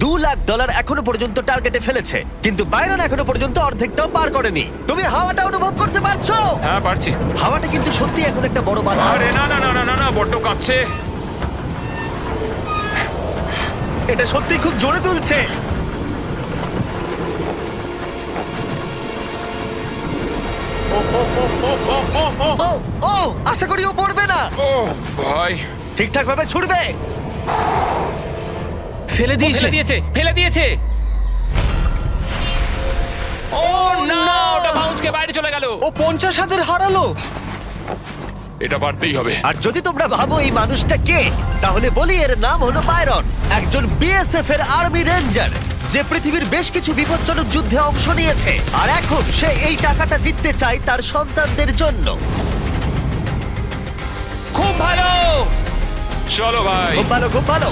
$2 লাখ এখনো পর্যন্ত টার্গেটে ফেলেছে, কিন্তু বাইরন এখনো পর্যন্ত অর্ধেকটাও পার করেনি। তুমি হাওয়াটা অনুভব করতে পারছো? হ্যাঁ পারছি। হাওয়াটা কিন্তু সত্যি এখন একটা বড় বাধা। আরে না না না না না না, বড্ড কাঁপছে। এটা সত্যি খুব জোরে তুলছে। ও ও ও ও ও ও ও ও ও আশা করি ও পড়বে না। ও ভাই, ঠিকঠাক ভাবে ছুটবে। ফেলে দিয়েছে। ফেলে দিয়েছে। ও না, ওটা বাউন্সকে বাইরে চলে গেল। ও 50,000 হারালো। এটা পারতেই হবে। আর যদি তোমরা ভাবো এই মানুষটা কে, তাহলে বলি এর নাম হলো বাইরন, একজন বিএসএফ এর আর্মি রেঞ্জার যে পৃথিবীর বেশ কিছু বিপজ্জনক যুদ্ধে অংশ নিয়েছে। আর এখন সে এই টাকাটা জিততে চায় তার সন্তানদের জন্য। খুব ভালো। চলো ভাই। খুব ভালো, খুব ভালো।